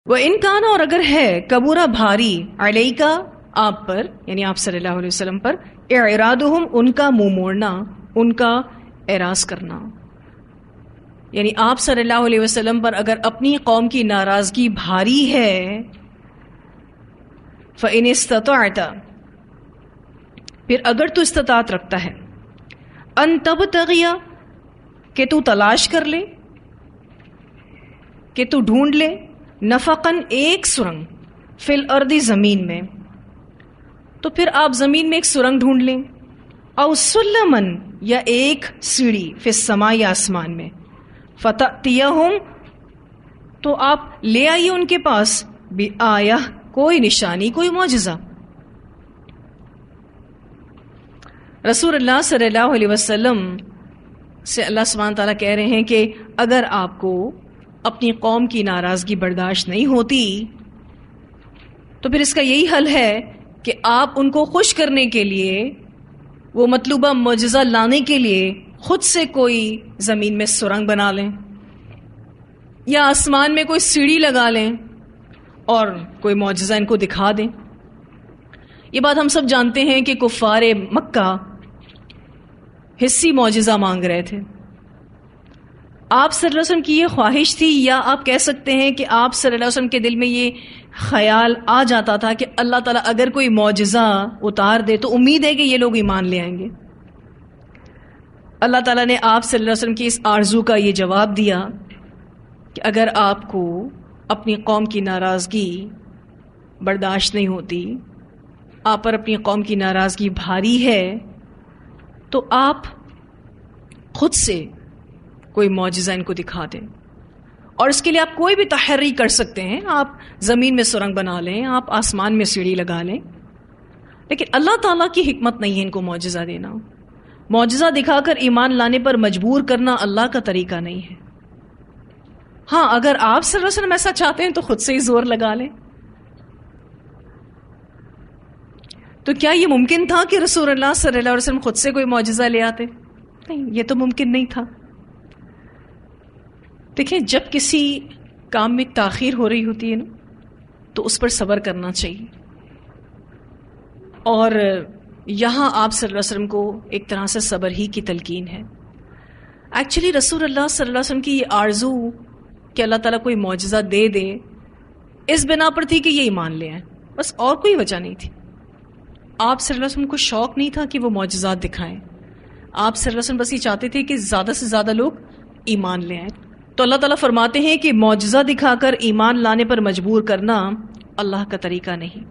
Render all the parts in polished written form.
وَإِن كَانَ اور اگر ہے کبورا بھاری علیکا آپ پر یعنی آپ صلی اللہ علیہ وسلم پر اعراضہم ان کا منہ موڑنا ان کا اعراض کرنا، یعنی آپ صلی اللہ علیہ وسلم پر اگر اپنی قوم کی ناراضگی بھاری ہے فَإِنِ اسْتَطَعْتَ پھر اگر تو استطاعت رکھتا ہے ان تبتغی کہ تو تلاش کر لے کہ تو ڈھونڈ لے نفقاً ایک سرنگ فی الارض زمین میں، تو پھر آپ زمین میں ایک سرنگ ڈھونڈ لیں، او سلمن یا ایک سیڑھی فی السماء یا آسمان میں، فتأتیہم تو آپ لے آئیے ان کے پاس بآیہ کوئی نشانی کوئی معجزہ۔ رسول اللہ صلی اللہ علیہ وسلم سے اللہ سبحانہ تعالیٰ کہہ رہے ہیں کہ اگر آپ کو اپنی قوم کی ناراضگی برداشت نہیں ہوتی تو پھر اس کا یہی حل ہے کہ آپ ان کو خوش کرنے کے لیے وہ مطلوبہ معجزہ لانے کے لیے خود سے کوئی زمین میں سرنگ بنا لیں یا آسمان میں کوئی سیڑھی لگا لیں اور کوئی معجزہ ان کو دکھا دیں۔ یہ بات ہم سب جانتے ہیں کہ کفار مکہ حسی معجزہ مانگ رہے تھے۔ آپ صلی اللہ علیہ وسلم کی یہ خواہش تھی، یا آپ کہہ سکتے ہیں کہ آپ صلی اللہ علیہ وسلم کے دل میں یہ خیال آ جاتا تھا کہ اللہ تعالیٰ اگر کوئی معجزہ اتار دے تو امید ہے کہ یہ لوگ ایمان لے آئیں گے۔ اللہ تعالیٰ نے آپ صلی اللہ علیہ وسلم کی اس آرزو کا یہ جواب دیا کہ اگر آپ کو اپنی قوم کی ناراضگی برداشت نہیں ہوتی، آپ پر اپنی قوم کی ناراضگی بھاری ہے، تو آپ خود سے کوئی معجزہ ان کو دکھا دیں، اور اس کے لیے آپ کوئی بھی تحریک کر سکتے ہیں، آپ زمین میں سرنگ بنا لیں، آپ آسمان میں سیڑھی لگا لیں، لیکن اللہ تعالیٰ کی حکمت نہیں ہے ان کو معجزہ دینا۔ معجزہ دکھا کر ایمان لانے پر مجبور کرنا اللہ کا طریقہ نہیں ہے۔ ہاں اگر آپ صلی اللہ علیہ وسلم ایسا چاہتے ہیں تو خود سے ہی زور لگا لیں۔ تو کیا یہ ممکن تھا کہ رسول اللہ صلی اللہ علیہ وسلم خود سے کوئی معجزہ لے آتے؟ نہیں، یہ تو ممکن نہیں تھا۔ دیکھیں، جب کسی کام میں تاخیر ہو رہی ہوتی ہے نا تو اس پر صبر کرنا چاہیے، اور یہاں آپ صلی اللہ علیہ وسلم کو ایک طرح سے صبر ہی کی تلقین ہے۔ ایکچولی رسول اللہ صلی اللہ علیہ وسلم کی یہ آرزو کہ اللہ تعالیٰ کوئی معجزہ دے دے اس بنا پر تھی کہ یہ ایمان لے آئیں، بس اور کوئی وجہ نہیں تھی۔ آپ صلی اللہ علیہ وسلم کو شوق نہیں تھا کہ وہ معجزات دکھائیں، آپ صلی اللہ علیہ وسلم بس یہ چاہتے تھے کہ زیادہ سے زیادہ لوگ ایمان لے آئیں۔ تو اللہ تعالیٰ فرماتے ہیں کہ معجزہ دکھا کر ایمان لانے پر مجبور کرنا اللہ کا طریقہ نہیں،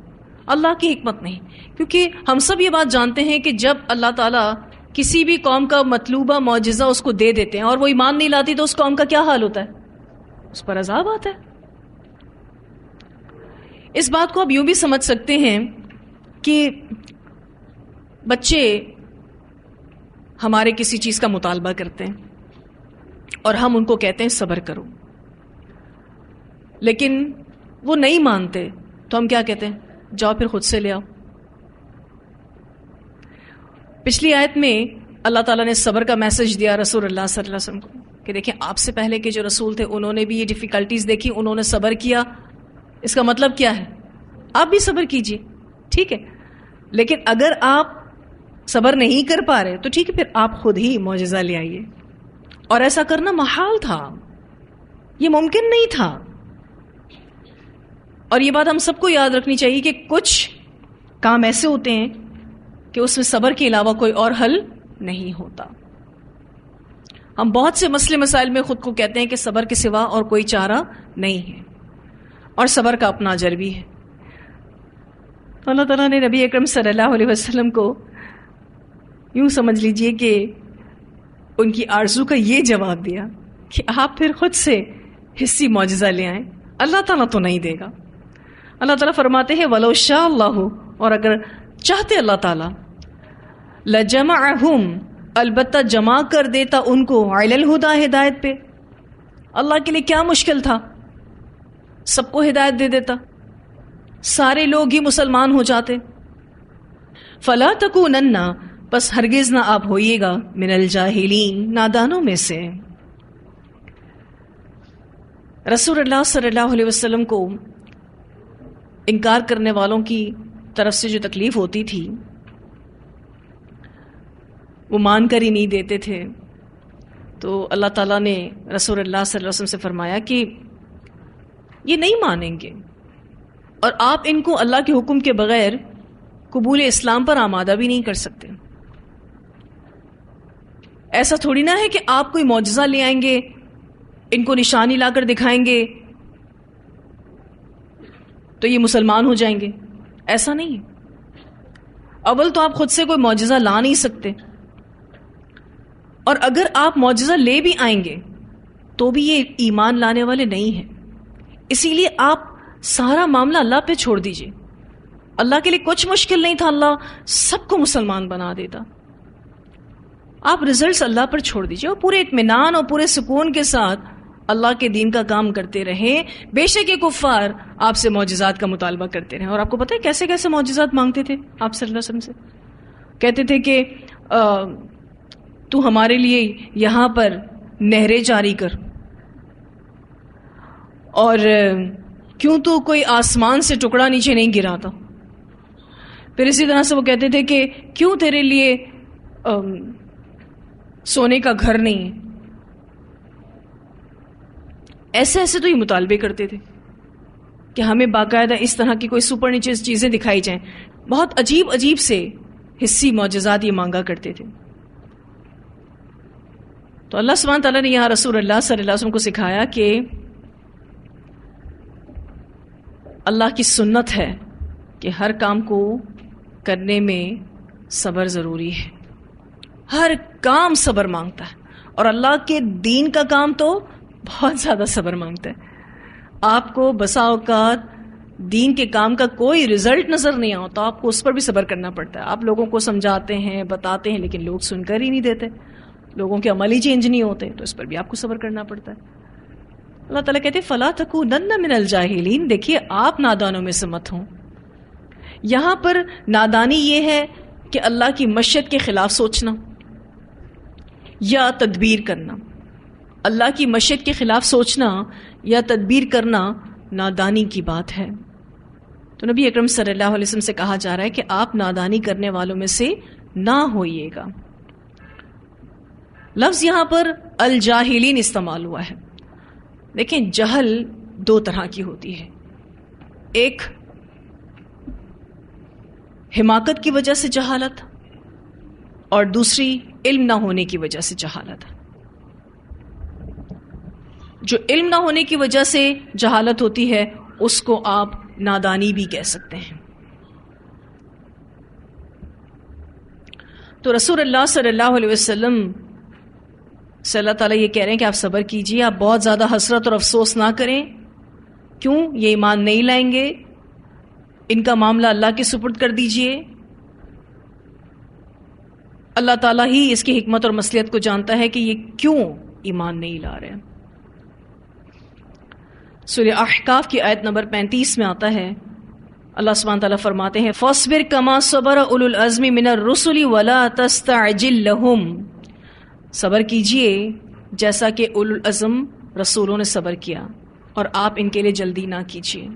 اللہ کی حکمت نہیں، کیونکہ ہم سب یہ بات جانتے ہیں کہ جب اللہ تعالیٰ کسی بھی قوم کا مطلوبہ معجزہ اس کو دے دیتے ہیں اور وہ ایمان نہیں لاتی تو اس قوم کا کیا حال ہوتا ہے؟ اس پر عذاب آتا ہے۔ اس بات کو آپ یوں بھی سمجھ سکتے ہیں کہ بچے ہمارے کسی چیز کا مطالبہ کرتے ہیں اور ہم ان کو کہتے ہیں صبر کرو، لیکن وہ نہیں مانتے تو ہم کیا کہتے ہیں؟ جاؤ پھر خود سے لے آؤ۔ پچھلی آیت میں اللہ تعالیٰ نے صبر کا میسج دیا رسول اللہ صلی اللہ علیہ وسلم کو کہ دیکھیں آپ سے پہلے کے جو رسول تھے انہوں نے بھی یہ ڈیفیکلٹیز دیکھی، انہوں نے صبر کیا۔ اس کا مطلب کیا ہے؟ آپ بھی صبر کیجئے، ٹھیک ہے، لیکن اگر آپ صبر نہیں کر پا رہے تو ٹھیک ہے، پھر آپ خود ہی معجزہ لے آئیے۔ اور ایسا کرنا محال تھا، یہ ممکن نہیں تھا۔ اور یہ بات ہم سب کو یاد رکھنی چاہیے کہ کچھ کام ایسے ہوتے ہیں کہ اس میں صبر کے علاوہ کوئی اور حل نہیں ہوتا۔ ہم بہت سے مسئلے مسائل میں خود کو کہتے ہیں کہ صبر کے سوا اور کوئی چارہ نہیں ہے، اور صبر کا اپنا اجر بھی ہے۔ تو اللہ تعالیٰ نے نبی اکرم صلی اللہ علیہ وسلم کو یوں سمجھ لیجئے کہ ان کی آرزو کا یہ جواب دیا کہ آپ پھر خود سے حسی معجزہ لے آئیں، اللہ تعالیٰ تو نہیں دے گا۔ اللہ تعالیٰ فرماتے ہیں وَلَوْ شَاءَ اللَّهُ اور اگر چاہتے اللہ تعالیٰ لَجَمَعَهُمْ البتہ جمع کر دیتا ان کو عَلَى الْهُدَى ہدایت پہ۔ اللہ کے لیے کیا مشکل تھا، سب کو ہدایت دے دیتا، سارے لوگ ہی مسلمان ہو جاتے۔ فَلَا تَكُونَنَّ بس ہرگز نہ آپ ہوئیے گا من الجاہلین نادانوں میں سے۔ رسول اللہ صلی اللہ علیہ وسلم کو انکار کرنے والوں کی طرف سے جو تکلیف ہوتی تھی وہ مان کر ہی نہیں دیتے تھے، تو اللہ تعالیٰ نے رسول اللہ صلی اللہ علیہ وسلم سے فرمایا کہ یہ نہیں مانیں گے، اور آپ ان کو اللہ کے حکم کے بغیر قبول اسلام پر آمادہ بھی نہیں کر سکتے۔ ایسا تھوڑی نہ ہے کہ آپ کوئی معجزہ لے آئیں گے، ان کو نشانی لا کر دکھائیں گے تو یہ مسلمان ہو جائیں گے، ایسا نہیں ہے۔ اول تو آپ خود سے کوئی معجزہ لا نہیں سکتے، اور اگر آپ معجزہ لے بھی آئیں گے تو بھی یہ ایمان لانے والے نہیں ہیں۔ اسی لیے آپ سارا معاملہ اللہ پہ چھوڑ دیجئے۔ اللہ کے لیے کچھ مشکل نہیں تھا، اللہ سب کو مسلمان بنا دیتا۔ آپ ریزلٹس اللہ پر چھوڑ دیجئے اور پورے اطمینان اور پورے سکون کے ساتھ اللہ کے دین کا کام کرتے رہیں۔ بے شک یہ کفار آپ سے معجزات کا مطالبہ کرتے رہیں، اور آپ کو پتہ ہے کیسے کیسے معجزات مانگتے تھے آپ صلی اللہ علیہ وسلم سے؟ کہتے تھے کہ تو ہمارے لیے یہاں پر نہریں جاری کر، اور کیوں تو کوئی آسمان سے ٹکڑا نیچے نہیں گراتا۔ پھر اسی طرح سے وہ کہتے تھے کہ کیوں تیرے لیے سونے کا گھر نہیں ہے۔ ایسے ایسے تو یہ مطالبے کرتے تھے کہ ہمیں باقاعدہ اس طرح کی کوئی سپر نیچرل چیزیں دکھائی جائیں۔ بہت عجیب عجیب سے حسی معجزات یہ مانگا کرتے تھے۔ تو اللہ سبحانہ تعالیٰ نے یہاں رسول اللہ صلی اللہ علیہ وسلم کو سکھایا کہ اللہ کی سنت ہے کہ ہر کام کو کرنے میں صبر ضروری ہے۔ ہر کام صبر مانگتا ہے، اور اللہ کے دین کا کام تو بہت زیادہ صبر مانگتا ہے۔ آپ کو بسا اوقات دین کے کام کا کوئی رزلٹ نظر نہیں آتا، آپ کو اس پر بھی صبر کرنا پڑتا ہے۔ آپ لوگوں کو سمجھاتے ہیں، بتاتے ہیں، لیکن لوگ سن کر ہی نہیں دیتے، لوگوں کے عمل ہی چینج نہیں ہوتے، تو اس پر بھی آپ کو صبر کرنا پڑتا ہے۔ اللہ تعالیٰ کہتے ہیں فَلَا تَكُونَنَّ مِنَ الْجَاهِلِينَ، دیکھیے آپ نادانوں میں سے مت ہوں۔ یہاں پر نادانی یہ ہے کہ اللہ کی مشیت کے خلاف سوچنا یا تدبیر کرنا۔ اللہ کی مشیت کے خلاف سوچنا یا تدبیر کرنا نادانی کی بات ہے۔ تو نبی اکرم صلی اللہ علیہ وسلم سے کہا جا رہا ہے کہ آپ نادانی کرنے والوں میں سے نہ ہوئیے گا۔ لفظ یہاں پر الجاہلین استعمال ہوا ہے۔ دیکھیں جہل دو طرح کی ہوتی ہے، ایک حماقت کی وجہ سے جہالت، اور دوسری علم نہ ہونے کی وجہ سے جہالت۔ جو علم نہ ہونے کی وجہ سے جہالت ہوتی ہے اس کو آپ نادانی بھی کہہ سکتے ہیں۔ تو رسول اللہ صلی اللہ علیہ وسلم سے اللہ تعالیٰ یہ کہہ رہے ہیں کہ آپ صبر کیجئے، آپ بہت زیادہ حسرت اور افسوس نہ کریں۔ کیوں؟ یہ ایمان نہیں لائیں گے، ان کا معاملہ اللہ کے سپرد کر دیجئے۔ اللہ تعالیٰ ہی اس کی حکمت اور مصلحت کو جانتا ہے کہ یہ کیوں ایمان نہیں لا رہے۔ سورہ احقاف کی آیت نمبر 35 میں آتا ہے، اللہ سبحانہ تعالیٰ فرماتے ہیں فَاصْبِرْ كَمَا صَبَرَ أُولُو الْعَزْمِ مِنَ الرُّسُلِ وَلَا تَسْتَعْجِلْ لَهُمْ، صبر کیجئے جیسا کہ اولو العزم رسولوں نے صبر کیا، اور آپ ان کے لیے جلدی نہ کیجئے۔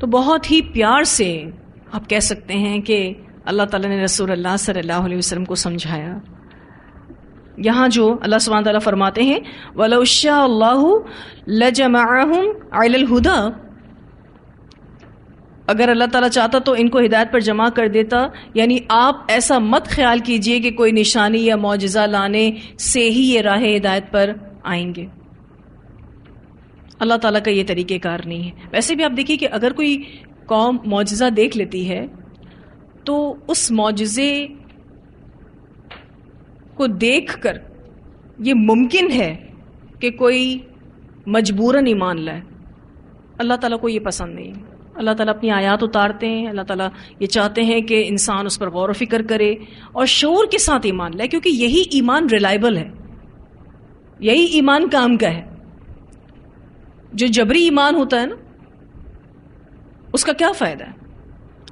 تو بہت ہی پیار سے آپ کہہ سکتے ہیں کہ اللہ تعالیٰ نے رسول اللہ صلی اللہ علیہ وسلم کو سمجھایا۔ یہاں جو اللہ سبحانہ تعالیٰ فرماتے ہیں وَلَوْ شَاءَ اللَّهُ لَجَمَعَهُمْ عَلَى الْهُدَى، اگر اللہ تعالیٰ چاہتا تو ان کو ہدایت پر جمع کر دیتا۔ یعنی آپ ایسا مت خیال کیجئے کہ کوئی نشانی یا معجزہ لانے سے ہی یہ راہ ہدایت پر آئیں گے۔ اللہ تعالیٰ کا یہ طریقہ کار نہیں ہے۔ ویسے بھی آپ دیکھیے کہ اگر کوئی قوم معجزہ دیکھ لیتی ہے تو اس معجزے کو دیکھ کر یہ ممکن ہے کہ کوئی مجبوراً ایمان لائے۔ اللہ تعالیٰ کو یہ پسند نہیں۔ اللہ تعالیٰ اپنی آیات اتارتے ہیں، اللہ تعالیٰ یہ چاہتے ہیں کہ انسان اس پر غور و فکر کرے اور شعور کے ساتھ ایمان لائے، کیونکہ یہی ایمان ریلائبل ہے، یہی ایمان کام کا ہے۔ جو جبری ایمان ہوتا ہے نا، اس کا کیا فائدہ ہے؟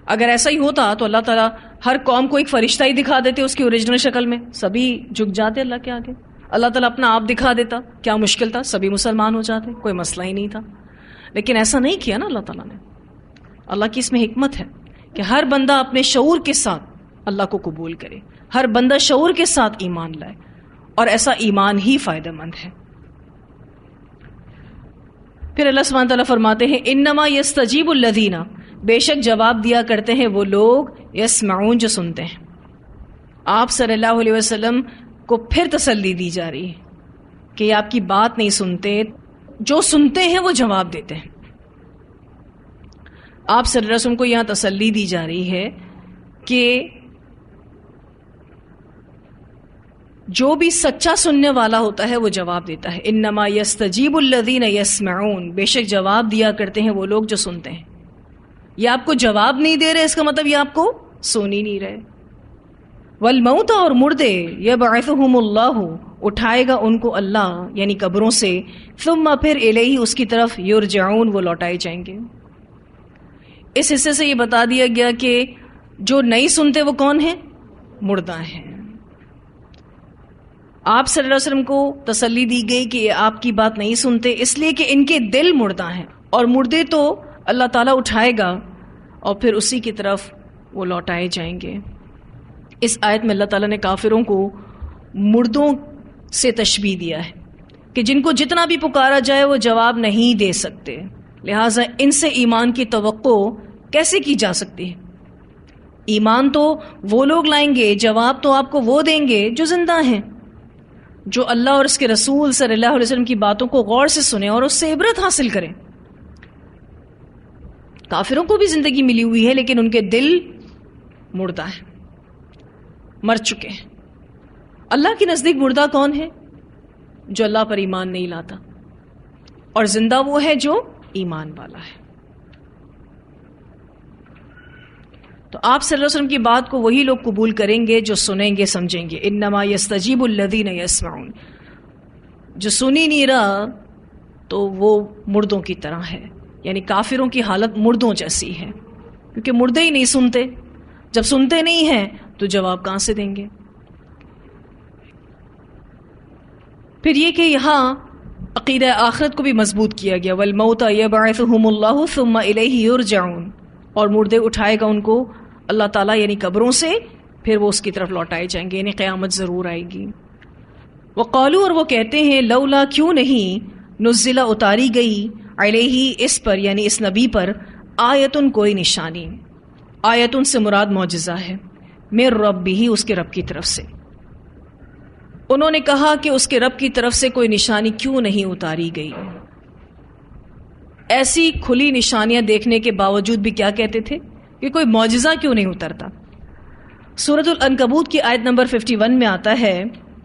اگر ایسا ہی ہوتا تو اللہ تعالیٰ ہر قوم کو ایک فرشتہ ہی دکھا دیتے اس کی اوریجنل شکل میں، سبھی جھک جاتے اللہ کے آگے۔ اللہ تعالیٰ اپنا آپ دکھا دیتا، کیا مشکل تھا، سبھی مسلمان ہو جاتے، کوئی مسئلہ ہی نہیں تھا. لیکن ایسا نہیں کیا نا اللہ تعالیٰ نے. اللہ کی اس میں حکمت ہے کہ ہر بندہ اپنے شعور کے ساتھ اللہ کو قبول کرے، ہر بندہ شعور کے ساتھ ایمان لائے، اور ایسا ایمان ہی فائدہ مند ہے. پھر اللہ سبحانہ تعالیٰ فرماتے ہیں انما یستجیب الذین، بے شک جواب دیا کرتے ہیں وہ لوگ یسمعون جو سنتے ہیں. آپ صلی اللہ علیہ وسلم کو پھر تسلی دی جا رہی ہے کہ یہ آپ کی بات نہیں سنتے، جو سنتے ہیں وہ جواب دیتے ہیں. آپ صلی اللہ علیہ وسلم کو یہاں تسلی دی جا رہی ہے کہ جو بھی سچا سننے والا ہوتا ہے وہ جواب دیتا ہے. انما یستجیب الذین یسمعون، بے شک جواب دیا کرتے ہیں وہ لوگ جو سنتے ہیں. یہ آپ کو جواب نہیں دے رہے، اس کا مطلب یہ آپ کو سن ہی نہیں رہے. والموتى، اور مردے، یبعثہم اللہ، اٹھائے گا ان کو اللہ یعنی قبروں سے، ثم پھر الیہ، اس کی طرف، یرجعون، وہ لوٹائے جائیں گے. اس حصے سے یہ بتا دیا گیا کہ جو نہیں سنتے وہ کون ہیں؟ مردہ ہیں. آپ صلی اللہ علیہ وسلم کو تسلی دی گئی کہ آپ کی بات نہیں سنتے اس لیے کہ ان کے دل مردہ ہیں، اور مردے تو اللہ تعالیٰ اٹھائے گا اور پھر اسی کی طرف وہ لوٹائے جائیں گے. اس آیت میں اللہ تعالیٰ نے کافروں کو مردوں سے تشبیہ دیا ہے کہ جن کو جتنا بھی پکارا جائے وہ جواب نہیں دے سکتے، لہٰذا ان سے ایمان کی توقع کیسے کی جا سکتی ہے؟ ایمان تو وہ لوگ لائیں گے، جواب تو آپ کو وہ دیں گے جو زندہ ہیں، جو اللہ اور اس کے رسول صلی اللہ علیہ وسلم کی باتوں کو غور سے سنیں اور اس سے عبرت حاصل کریں. کافروں کو بھی زندگی ملی ہوئی ہے لیکن ان کے دل مردہ ہیں، مر چکے ہیں. اللہ کے نزدیک مردہ کون ہے؟ جو اللہ پر ایمان نہیں لاتا، اور زندہ وہ ہے جو ایمان والا ہے. تو آپ صلی اللہ علیہ وسلم کی بات کو وہی لوگ قبول کریں گے جو سنیں گے، سمجھیں گے. انما یستجیب الذین یسمعون، جو سنی نہیں رہا تو وہ مردوں کی طرح ہے، یعنی کافروں کی حالت مردوں جیسی ہے، کیونکہ مردے ہی نہیں سنتے. جب سنتے نہیں ہیں تو جواب کہاں سے دیں گے؟ پھر یہ کہ یہاں عقیدہ آخرت کو بھی مضبوط کیا گیا. والموتى یبعثہم اللہ ثم الیہ یرجعون، اور مردے اٹھائے گا ان کو اللہ تعالیٰ یعنی قبروں سے، پھر وہ اس کی طرف لوٹائے جائیں گے، یعنی قیامت ضرور آئے گی. وقالوا، اور وہ کہتے ہیں، لولا، کیوں نہیں، نزل، اتاری گئی، علیہ، اس پر یعنی اس نبی پر، آیتن، کوئی نشانی. آیتن سے مراد معجزہ ہے، من ربہ، اس کے رب کی طرف سے. انہوں نے کہا کہ اس کے رب کی طرف سے کوئی نشانی کیوں نہیں اتاری گئی؟ ایسی کھلی نشانیاں دیکھنے کے باوجود بھی کیا کہتے تھے کہ کوئی معجزہ کیوں نہیں اترتا؟ سورۃ العنکبوت کی آیت نمبر 51 میں آتا ہے،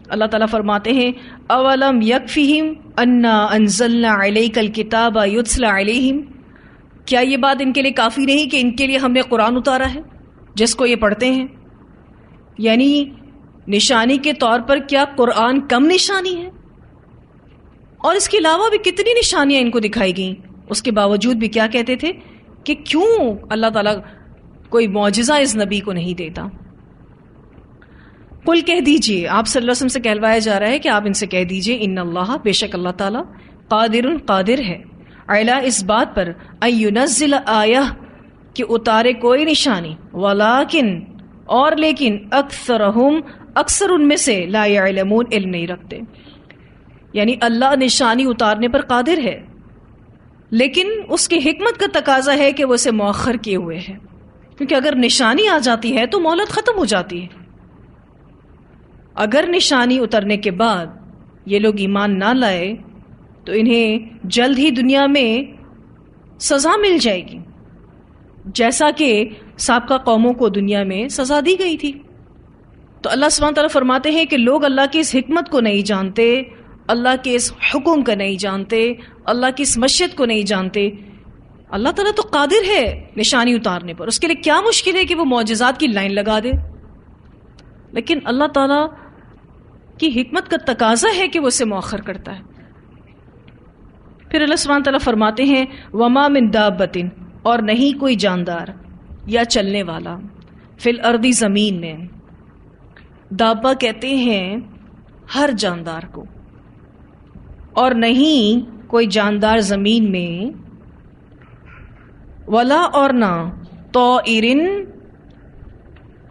اللہ تعالیٰ فرماتے ہیں، اولم یکفہم انا انزلنا علیک الکتاب یتلی علیہم، کیا یہ بات ان کے لیے کافی نہیں کہ ان کے لیے ہم نے قرآن اتارا ہے جس کو یہ پڑھتے ہیں؟ یعنی نشانی کے طور پر کیا قرآن کم نشانی ہے؟ اور اس کے علاوہ بھی کتنی نشانیاں ان کو دکھائی گئیں، اس کے باوجود بھی کیا کہتے تھے کہ کیوں اللہ تعالیٰ کوئی معجزہ اس نبی کو نہیں دیتا؟ قل، کہہ دیجئے، آپ صلی اللہ علیہ وسلم سے کہلوایا جا رہا ہے کہ آپ ان سے کہہ دیجئے، ان اللہ، بے شک اللہ تعالیٰ، قادر ہے، علی، اس بات پر، ان ینزل آیہ، کہ اتارے کوئی نشانی، ولیکن، اور لیکن، اکثرہم، اکثر ان میں سے، لا یعلمون، علم نہیں رکھتے. یعنی اللہ نشانی اتارنے پر قادر ہے، لیکن اس کی حکمت کا تقاضا ہے کہ وہ اسے مؤخر کیے ہوئے ہے، کیونکہ اگر نشانی آ جاتی ہے تو مہلت ختم ہو جاتی ہے. اگر نشانی اترنے کے بعد یہ لوگ ایمان نہ لائے تو انہیں جلد ہی دنیا میں سزا مل جائے گی، جیسا کہ سابقہ قوموں کو دنیا میں سزا دی گئی تھی. تو اللہ سبحانہ تعالیٰ فرماتے ہیں کہ لوگ اللہ کی اس حکمت کو نہیں جانتے، اللہ کے اس حکم کو نہیں جانتے، اللہ کی اس مشیت کو نہیں جانتے. اللہ تعالیٰ تو قادر ہے نشانی اتارنے پر، اس کے لیے کیا مشکل ہے کہ وہ معجزات کی لائن لگا دے؟ لیکن اللہ تعالیٰ کی حکمت کا تقاضا ہے کہ وہ اسے مؤخر کرتا ہے. پھر اللہ سبحانہ تعالیٰ فرماتے ہیں، وما من دابۃ، اور نہیں کوئی جاندار یا چلنے والا، فی الارض، زمین میں. دابہ کہتے ہیں ہر جاندار کو، اور نہیں کوئی جاندار زمین میں، ولا اور نہ طائرن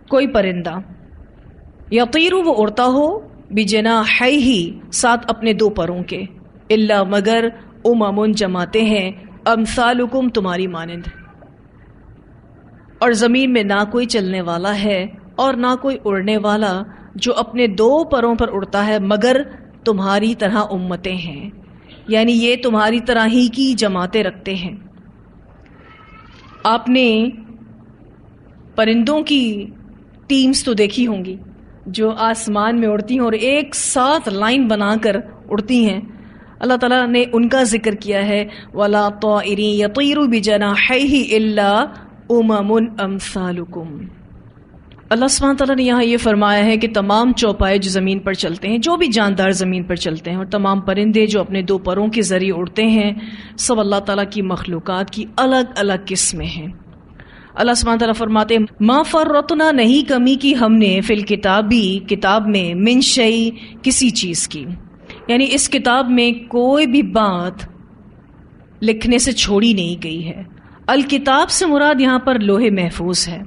کوئی پرندہ، یطیر وہ اڑتا ہو، بجناحیہ ساتھ اپنے دو پروں کے، الا مگر امم جماتے ہیں، امثالکم تمہاری مانند، اور زمین میں نہ کوئی چلنے والا ہے اور نہ کوئی اڑنے والا جو اپنے دو پروں پر اڑتا ہے مگر تمہاری طرح امتیں ہیں، یعنی یہ تمہاری طرح ہی کی جماعتیں رکھتے ہیں۔ آپ نے پرندوں کی ٹیمز تو دیکھی ہوں گی جو آسمان میں اڑتی ہیں اور ایک ساتھ لائن بنا کر اڑتی ہیں۔ اللہ تعالیٰ نے ان کا ذکر کیا ہے، وَلَا طَائِرٍ يَطِيرُ بِجَنَاحَيْهِ إِلَّا أُمَمٌ أَمْثَالُكُمْ۔ اللہ سبحانہ تعالیٰ نے یہاں یہ فرمایا ہے کہ تمام چوپائے جو زمین پر چلتے ہیں، جو بھی جاندار زمین پر چلتے ہیں، اور تمام پرندے جو اپنے دو پروں کے ذریعے اڑتے ہیں، سب اللہ تعالیٰ کی مخلوقات کی الگ الگ قسمیں ہیں۔ اللہ سبحانہ تعالیٰ فرماتے ہیں، ما فرطنا نہیں کمی کی ہم نے فی الکتابی کتاب میں، من شیء کسی چیز کی، یعنی اس کتاب میں کوئی بھی بات لکھنے سے چھوڑی نہیں گئی ہے۔ الکتاب سے مراد یہاں پر لوح محفوظ ہے،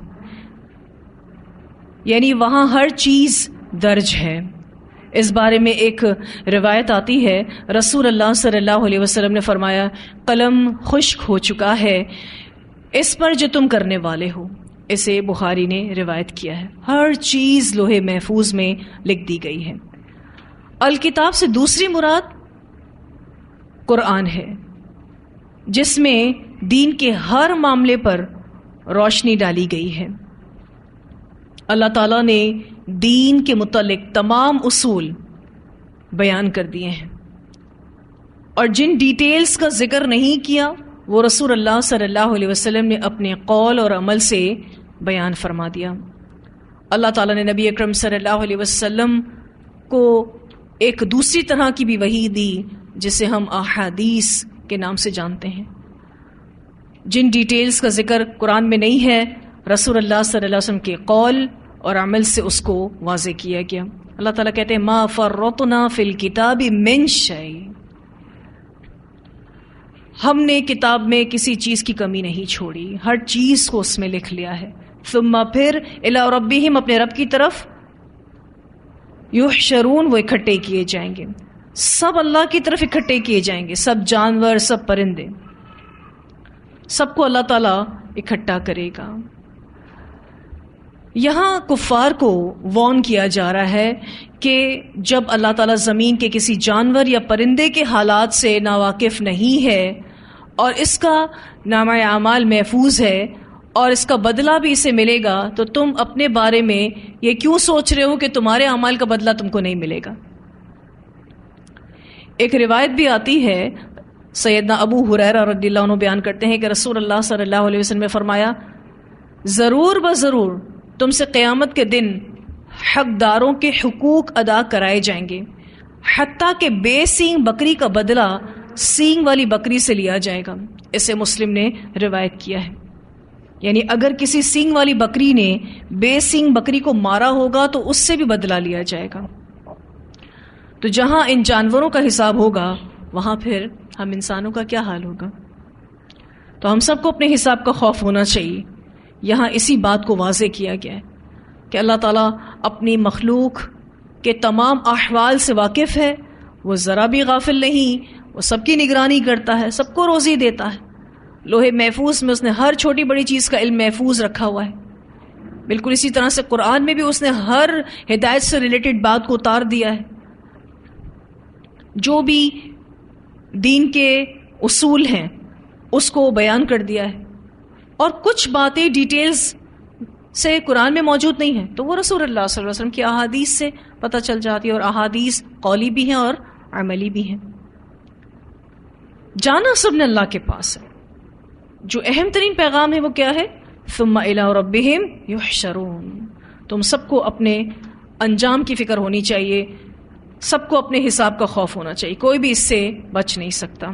یعنی وہاں ہر چیز درج ہے۔ اس بارے میں ایک روایت آتی ہے، رسول اللہ صلی اللہ علیہ وسلم نے فرمایا، قلم خشک ہو چکا ہے اس پر جو تم کرنے والے ہو۔ اسے بخاری نے روایت کیا ہے۔ ہر چیز لوح محفوظ میں لکھ دی گئی ہے۔ الکتاب سے دوسری مراد قرآن ہے، جس میں دین کے ہر معاملے پر روشنی ڈالی گئی ہے۔ اللہ تعالیٰ نے دین کے متعلق تمام اصول بیان کر دیے ہیں، اور جن ڈیٹیلز کا ذکر نہیں کیا وہ رسول اللہ صلی اللہ علیہ وسلم نے اپنے قول اور عمل سے بیان فرما دیا۔ اللہ تعالیٰ نے نبی اکرم صلی اللہ علیہ وسلم کو ایک دوسری طرح کی بھی وحی دی، جسے ہم احادیث کے نام سے جانتے ہیں۔ جن ڈیٹیلز کا ذکر قرآن میں نہیں ہے، رسول اللہ صلی اللہ علیہ وسلم کے قول اور عمل سے اس کو واضح کیا گیا۔ اللہ تعالیٰ کہتے ہیں، ما فرطنا فی الکتاب من شیء، ہم نے کتاب میں کسی چیز کی کمی نہیں چھوڑی، ہر چیز کو اس میں لکھ لیا ہے۔ ثم پھر الی ربہم اپنے رب کی طرف، یحشرون وہ اکٹھے کیے جائیں گے، سب اللہ کی طرف اکٹھے کیے جائیں گے، سب جانور، سب پرندے، سب کو اللہ تعالیٰ اکٹھا کرے گا۔ یہاں کفار کو وارن کیا جا رہا ہے کہ جب اللہ تعالیٰ زمین کے کسی جانور یا پرندے کے حالات سے ناواقف نہیں ہے، اور اس کا نامہ اعمال محفوظ ہے اور اس کا بدلہ بھی اسے ملے گا، تو تم اپنے بارے میں یہ کیوں سوچ رہے ہو کہ تمہارے اعمال کا بدلہ تم کو نہیں ملے گا؟ ایک روایت بھی آتی ہے، سیدنا ابو ہریرہ رضی اللہ عنہ بیان کرتے ہیں کہ رسول اللہ صلی اللہ علیہ وسلم نے فرمایا، ضرور بضرور تم سے قیامت کے دن حقداروں کے حقوق ادا کرائے جائیں گے، حتیٰ کہ بے سینگ بکری کا بدلہ سینگ والی بکری سے لیا جائے گا۔ اسے مسلم نے روایت کیا ہے، یعنی اگر کسی سینگ والی بکری نے بے سینگ بکری کو مارا ہوگا تو اس سے بھی بدلہ لیا جائے گا۔ تو جہاں ان جانوروں کا حساب ہوگا، وہاں پھر ہم انسانوں کا کیا حال ہوگا؟ تو ہم سب کو اپنے حساب کا خوف ہونا چاہیے۔ یہاں اسی بات کو واضح کیا گیا ہے کہ اللہ تعالیٰ اپنی مخلوق کے تمام احوال سے واقف ہے، وہ ذرا بھی غافل نہیں، وہ سب کی نگرانی کرتا ہے، سب کو روزی دیتا ہے۔ لوح محفوظ میں اس نے ہر چھوٹی بڑی چیز کا علم محفوظ رکھا ہوا ہے۔ بالکل اسی طرح سے قرآن میں بھی اس نے ہر ہدایت سے ریلیٹڈ بات کو اتار دیا ہے۔ جو بھی دین کے اصول ہیں اس کو بیان کر دیا ہے، اور کچھ باتیں ڈیٹیلز سے قرآن میں موجود نہیں ہیں تو وہ رسول اللہ صلی اللہ علیہ وسلم کی احادیث سے پتہ چل جاتی ہے، اور احادیث قولی بھی ہیں اور عملی بھی ہیں۔ جانا سب نے اللہ کے پاس ہے۔ جو اہم ترین پیغام ہے وہ کیا ہے؟ ثم الی ربہم یحشرون۔ تم سب کو اپنے انجام کی فکر ہونی چاہیے، سب کو اپنے حساب کا خوف ہونا چاہیے، کوئی بھی اس سے بچ نہیں سکتا۔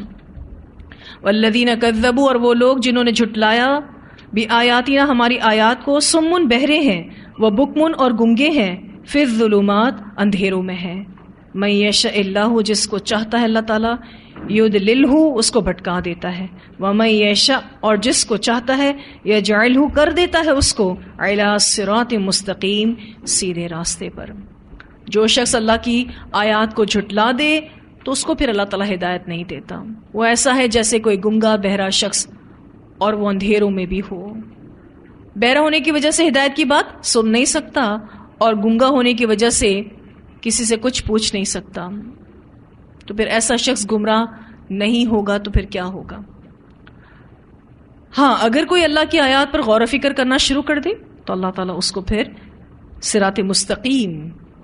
والذین کذبوا، اور وہ لوگ جنہوں نے جھٹلایا، بآیاتنا ہماری آیات کو، سمن بہرے ہیں، وہ بکمن اور گنگے ہیں، فی الظلمات اندھیروں میں ہیں، من یشاء اللہ، جس کو چاہتا ہے اللہ تعالیٰ، یضللہ، اس کو بھٹکا دیتا ہے، ومن یشاء، اور جس کو چاہتا ہے، یجعلہ، کر دیتا ہے اس کو، علی صراط مستقیم، سیدھے راستے پر۔ جو شخص اللہ کی آیات کو جھٹلا دے تو اس کو پھر اللہ تعالیٰ ہدایت نہیں دیتا۔ وہ ایسا ہے جیسے کوئی گنگا بہرا شخص اور وہ اندھیروں میں بھی ہو۔ بہرا ہونے کی وجہ سے ہدایت کی بات سن نہیں سکتا، اور گنگا ہونے کی وجہ سے کسی سے کچھ پوچھ نہیں سکتا، تو پھر ایسا شخص گمراہ نہیں ہوگا تو پھر کیا ہوگا؟ ہاں، اگر کوئی اللہ کی آیات پر غور و فکر کرنا شروع کر دے تو اللہ تعالیٰ اس کو پھر صراط مستقیم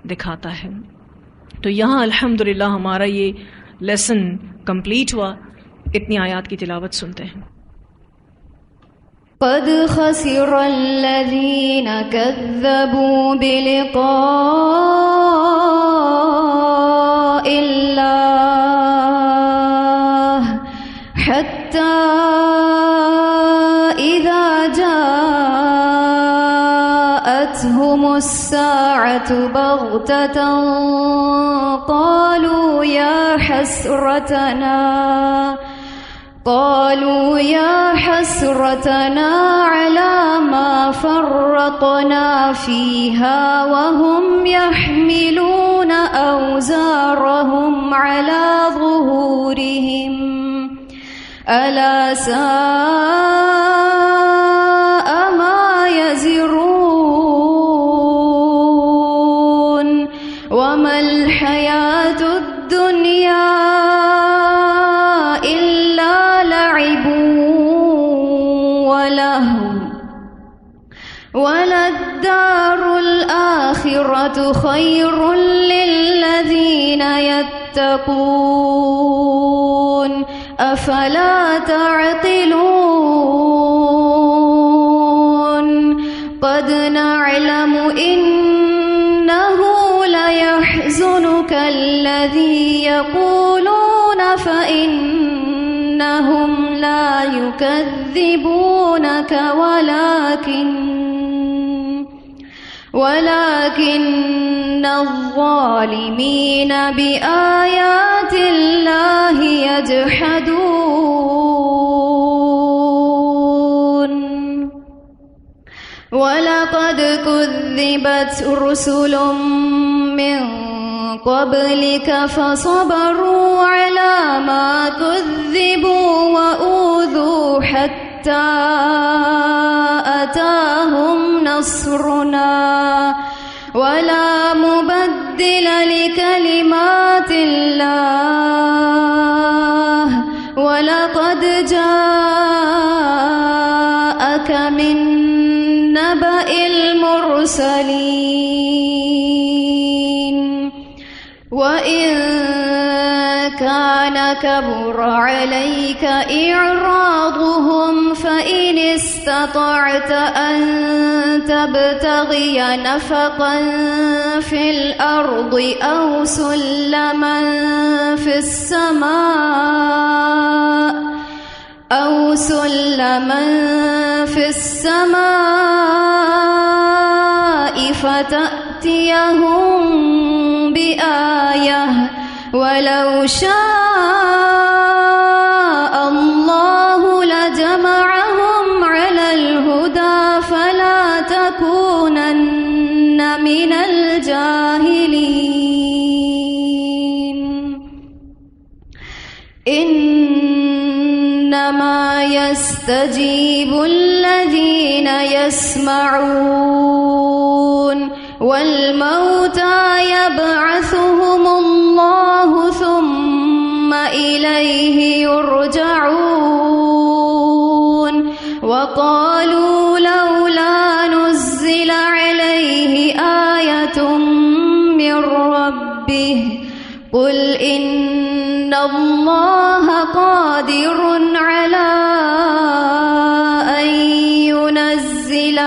دکھاتا ہے۔ تو یہاں الحمدللہ ہمارا یہ لیسن کمپلیٹ ہوا۔ اتنی آیات کی تلاوت سنتے ہیں۔ قد خسر الذين كذبوا بلقاء الله حتى إذا جاءتهم الساعة بغتة قالوا يا حسرتنا على ما فرطنا فيها وهم يحملون أوزارهم على ظهورهم ألا ساء ما يزرون وما الحياة الدنيا وَلَلدَّارُ الْآخِرَةُ خَيْرٌ لِّلَّذِينَ يَتَّقُونَ أَفَلَا تَعْقِلُونَ قَدْ نَعْلَمُ إِنَّهُ لَيَحْزُنُكَ الَّذِي يَقُولُونَ فَإِنَّهُمْ لَا يُكَذِّبُونَكَ ولكن الظالمين بآيات الله يجحدون ولقد كذبت رسل من قبلك فصبروا على ما كذبوا وأوذوا حتى أتاهم نصرنا ولا مبدل لكلمات الله ولقد جاءك من نبأ المرسلين وإن كان كبر عليك إعراضهم فإن استطعت أن تبتغي نفقا في الأرض أو سلما في السماء فتأتيهم بآية ولو شاء الله لجمعهم على الهدى فلا تكونن من الجاهلين إنما يستجيب الذين يسمعون والموتى يبعثهم الله ثم إليه يرجعون وقالوا لولا نزل عليه آية من ربه قل إن الله قادر على أن ينزل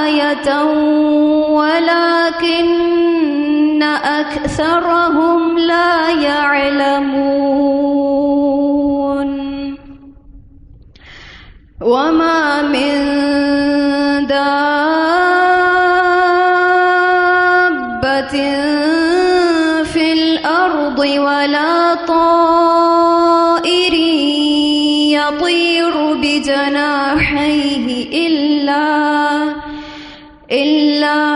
آية ولكن أكثرهم لا يعلمون وما من دابة في الأرض الأرض ولا طائر يطير بجناحيه إلا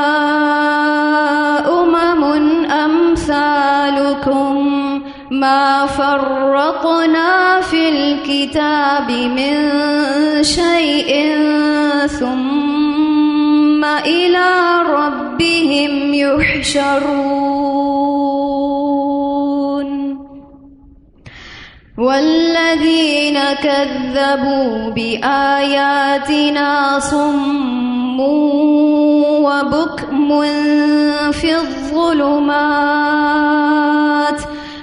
أمم أمثالكم ما فرطنا في الكتاب من شيء ثم إلى ربهم يحشرون والذين كذبوا بآياتنا صم وبكم في الظلمات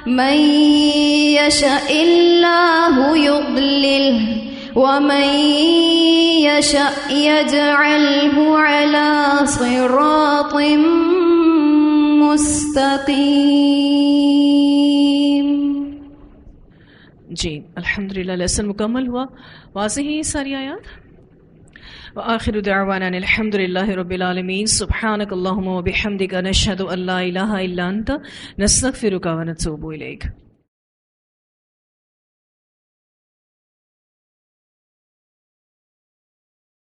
من يشاء الله يضلله ومن يشاء يجعله على صراط مستقيم. جی الحمدللہ لیسن مکمل ہوا. واضح ہیں یہ ساری آیات. وآخر دعوانا الحمدللہ رب العالمین. سبحانک اللہم وبحمدک نشہد ان لا الہ الا انت نستغفرک ونتوب الیک.